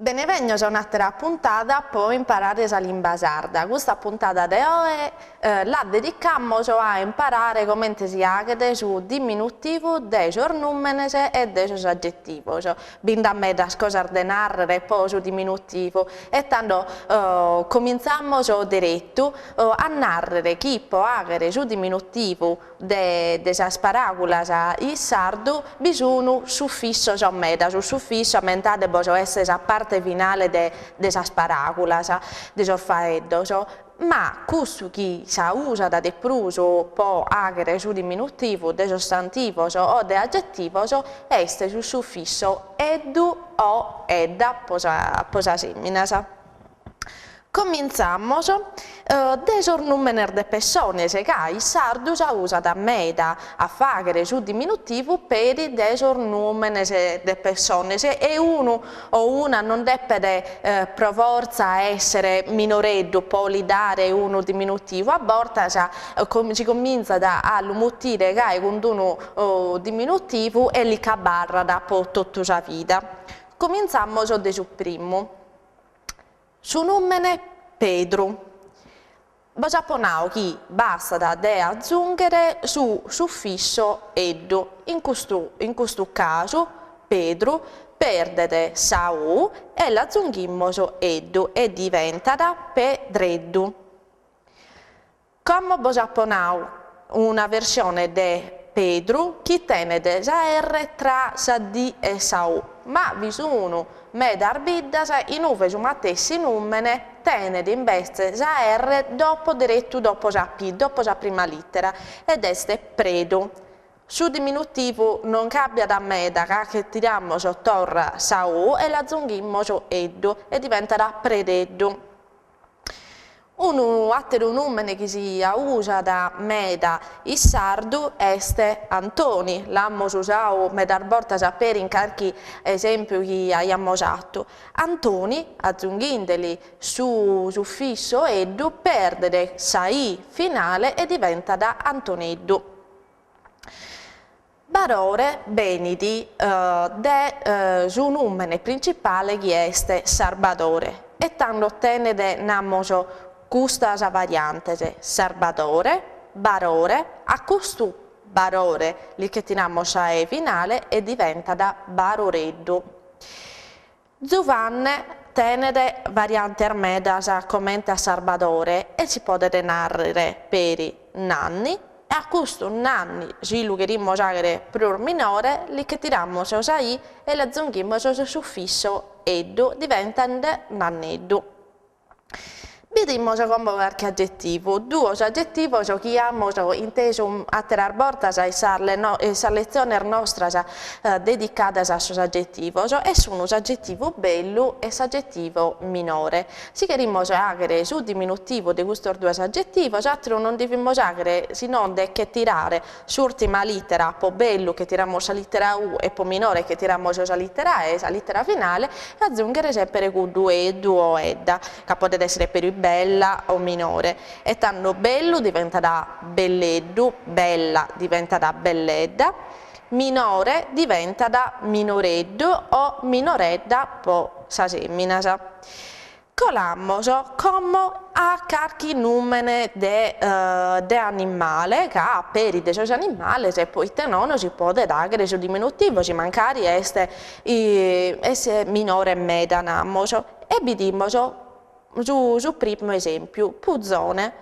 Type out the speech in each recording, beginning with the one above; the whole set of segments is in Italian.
Benvenuti a un'altra puntata per imparare la lingua sarda. Questa puntata di oggi la dedichiamo a imparare come si chiede su diminutivo dei numeri e dei aggettivi. Quindi a me da cosa ordenare poi su diminutivo e tanto cominciamo diretto a narrare chi può avere su diminutivo delle parole in sardo bisogna suffisso sul suffisso mentate può essere la parte finale delle parole dei faeddos, ma questo che si usa da de pruso può avere su diminutivo dei sostantivos o dei aggettivos è sul suffisso edu o edda posa seminas. Cominciamo dei numeri de persone che il sardo usa da meda a fare su diminutivo per dei numeri de persone e uno o una non deve per forza essere minoreddo poi dare uno diminutivo a volta si comincia a lumutire che con uno diminutivo e li cabarra da tutta la vita. Cominciamo da su primo. Su nome Pedro. Sappiamo che basta da aggiungere su suffisso eddo. In questo caso Pedro perde sa U e l'aggiungiamo eddo e diventa da Pedreddu. Come sappiamo una versione di Pedro che tiene sa R tra sa D e sa U, ma vi sono medarbiddas in uve su matessi numeri tiene invece sa R dopo sa P, dopo sa prima lettera, ed è predo. Su diminutivo non cambia da meda che tiriamo torra sa U e l'aggiungiamo eddo e diventa da prededdo. Un altro nome che si usa da meda in sardo è Antoni. L'abbiamo usato medar volta per in qualche esempio che abbiamo usato. Antoni, aggiungendoli su suffisso eddo, perde sa I finale e diventa da Antoneddu. Barore benidi su nome principale che è Salvatore e tanto ottenere namo questa variante Salvatore, Barore, a questo Barore li che tiriamo sa E finale e diventa da Baroreddu. Giovanni tenere variante armeda come a Salvatore e si può narrare per nanni e a questo nanni, se lo chiediamo usare per minore, li che tiriamo sa I e le aggiungiamo sul suffisso eddu, diventa nanneddu. Vediamo come qualche aggettivo. Due aggettivi che abbiamo inteso a tener volta questa lezione nostra dedicata a questo aggettivo e sono l'aggettivo bello e l'aggettivo minore. Se vogliamo avere su diminutivo di questi due aggettivi, non dobbiamo avere se non che tirare sull'ultima lettera, poi bello che tiriamo la lettera U e poi minore che tiriamo la lettera E, la lettera finale, e aggiungere sempre con due eddu o edda, che può essere per il bella o minore, e tanto bello diventa da belleddu, bella diventa da belledda, minore diventa da minoreddu o minoredda po sa semminas. Colamo come a qualche numero di animale che ha per i suoi animali e poi non si può dare su diminutivo, si magari è minore meda namos e vediamo su primo esempio, puzzone,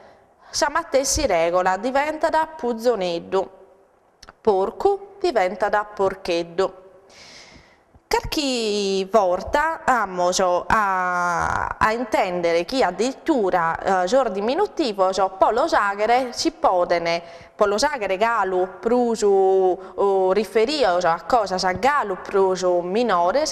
si regola, diventa da puzzoneddu, porco diventa da porcheddu. Qualche volta abbiamo a intendere che addirittura diminutivo può usare, si può usare galu prusu riferito a cosa sa galu prusu minore,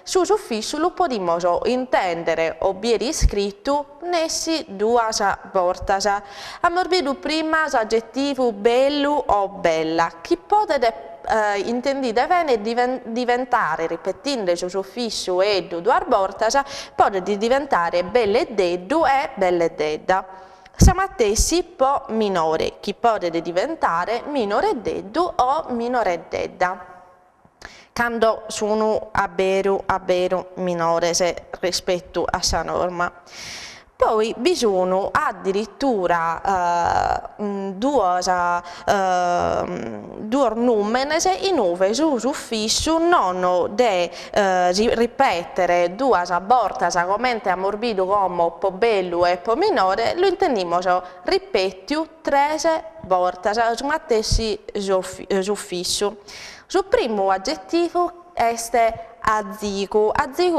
su suffisso lo possiamo intendere o bien scritto nessi due volte. Abbiamo visto prima l'aggettivo bello o bella, che potete intendite bene diventare, ripetendo su suffisso eddu due volte, può diventare bellededdu e bellededda. Samatessi può minore, che può diventare minorededdu o minoreddedda. quando sono a vero minore rispetto a questa norma. Poi vi sono addirittura due numeri in cui su ufficio non de ripetere due volte come ammorbido come po' bello e po' minore, lo intendiamo ripetere 3 volte su stessi ufficio. Sul primo aggettivo è azzico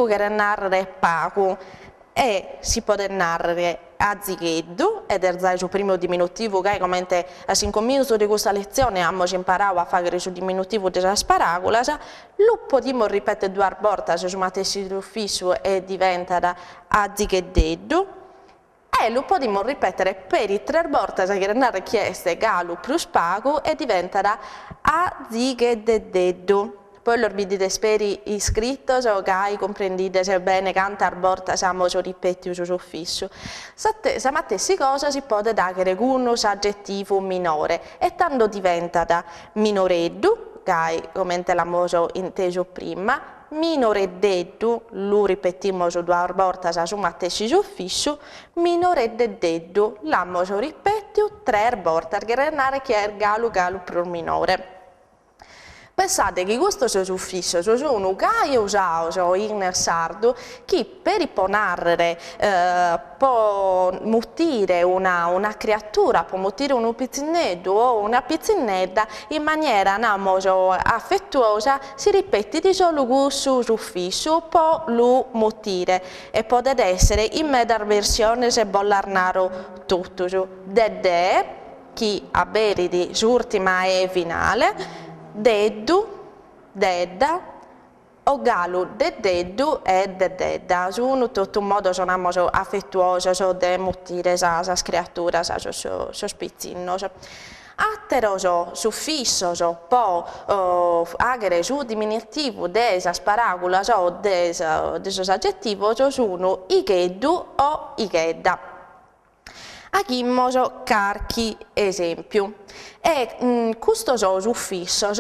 che narrare pago e si può narrare azzicheddu ed è il primo diminutivo che come a 5 minuti di questa lezione abbiamo imparato a fare il diminutivo della sparagola, lo possiamo ripetere 2 volte su stessi ufficio e diventa azzicheddu. E lo possiamo ripetere per i 3 volte che non richieste galu plus pago e diventa azzichededdu. Poi lo vidite speri iscritto, che comprendete bene quante volte siamo ripeti su ufficio. Se stesse cose si può dare con un aggettivo minore e tanto diventa minoreddu, che come l'abbiamo inteso prima, minoreddeddu, lo ripetiamo 2 volte su stessi ufficio, minoreddeddu, l'abbiamo ripetuto 3 volte, che è galu per minore. Pensate che questo ufficio sono che usato in sardo che per narrare può mutire una creatura, può mutire un pizzinetto o una pizzinetta in maniera affettuosa, si ripete di solo questo ufficio, può lo mutire e può essere in mezza versione se bollarnaro tutto. Dedè, chi a beridi l'ultima e finale, deddu, dedda, o galu dededdu e dededda. Sono tutto un modo affettuoso de mutire sa creatura, so spizzino. Atteroso suffisso può agere su diminutivo desa sparagola o desos aggettivos sono icheddu o ichedda. Agimmoso carchi esempio. E questo ufficio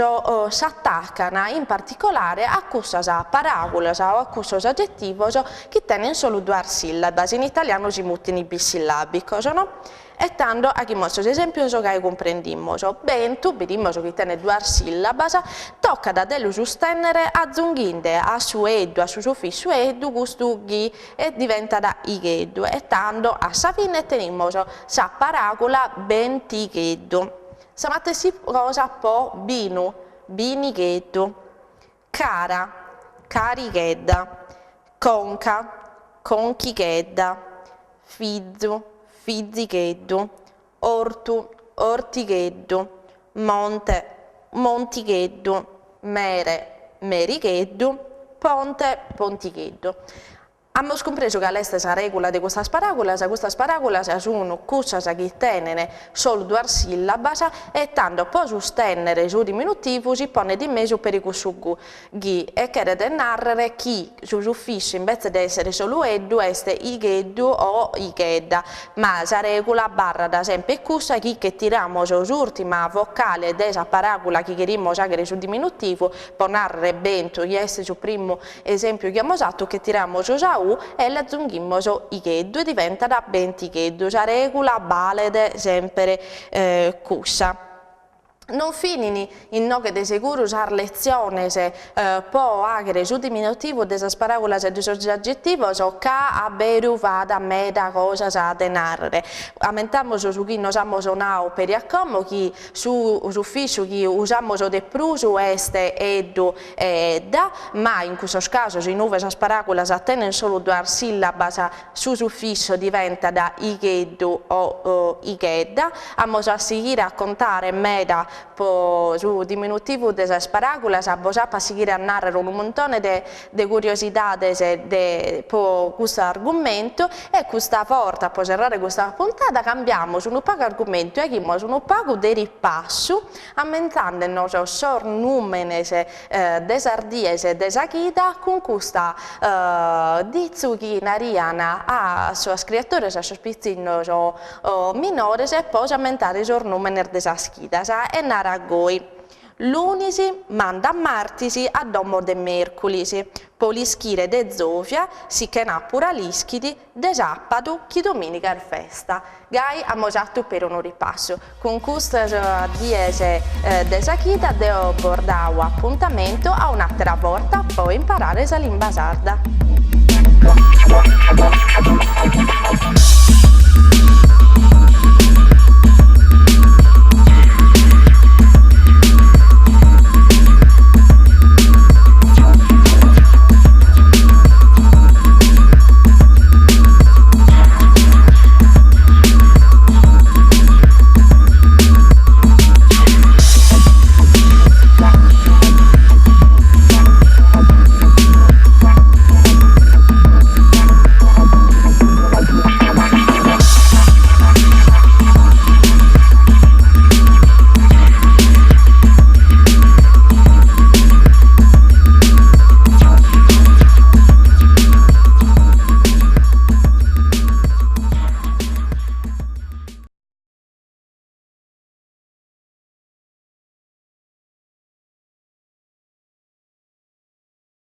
si attaccano in particolare a queste parabole o a questi aggettivi che tengono solo 2 sillabe. In italiano si mutano i bisillabici, no? E tanto a chi mostro esempio che comprendiamo. Bentu, vediamo che tiene 2 sillabe, tocca da dello sostenere aggiungendo a su eddu, a su suffisso eddu, questo ghi e diventa da igheddu. E tanto a sa fine teniamo sa paragola bentigheddu. Sa stessa cosa po' binu, binigheddu, cara, carighedda, conca, conchighedda, fizzu, fizzigheddu, ortu, ortigheddu, monte, montigheddu, mere, merigheddu, ponte, pontigheddu. Abbiamo compreso che questa regola di questa paragola sono cose che tengono solo 2 sillabe e tanto può sostenere su diminutivo si pone di mezzo per questo ghi e chiede di narrare chi su ufficio invece di essere solo eddu è igheddu o ighedda, ma la regola barra da sempre questa che tiriamo sull'ultima vocale della paragola che queremos usare su diminutivo può narrare bento, che è il primo esempio che abbiamo usato che tiriamo su e la aggiungiamo igheddu e diventa da bentigheddu. La regola vale sempre questa. Non finini in no che di sicuro usare lezione se può agere su diminutivo della paragola e degli aggettivi o che a beru vada meda cosa sa denarre. Aumentiamo su chi nos amo sonao per accommo chi su ufficio chi usamos de prusu este eddu e edda, ma in questo caso se nuove sa paragola tenen solo 2 sillabe su ufficio diventa da igheddu o ighedda. Amo a seguire a contare meda su diminutivo delle parole, abbiamo a seguire a narrare un montone di curiosità di questo argomento e questa volta, per cerrare questa puntata, cambiamo su un poco argomento e abbiamo su un poco di ripasso, aumentando il nostro sornumene de sardiese de Saghida con questa dizzu che nariana a sua scrittura, a suo spizzino minore, e poi aumentare il sornumene de Saghida e narra goi. Lunisi manda martisi a domo de merculisi, polischire de Zofia, si che pura lischidi de sappadu chi domenica è festa. Gai a mosatto per un ripasso. Con questa diese de Sakita deo bordau appuntamento a un'altra volta poi imparare la lingua sarda.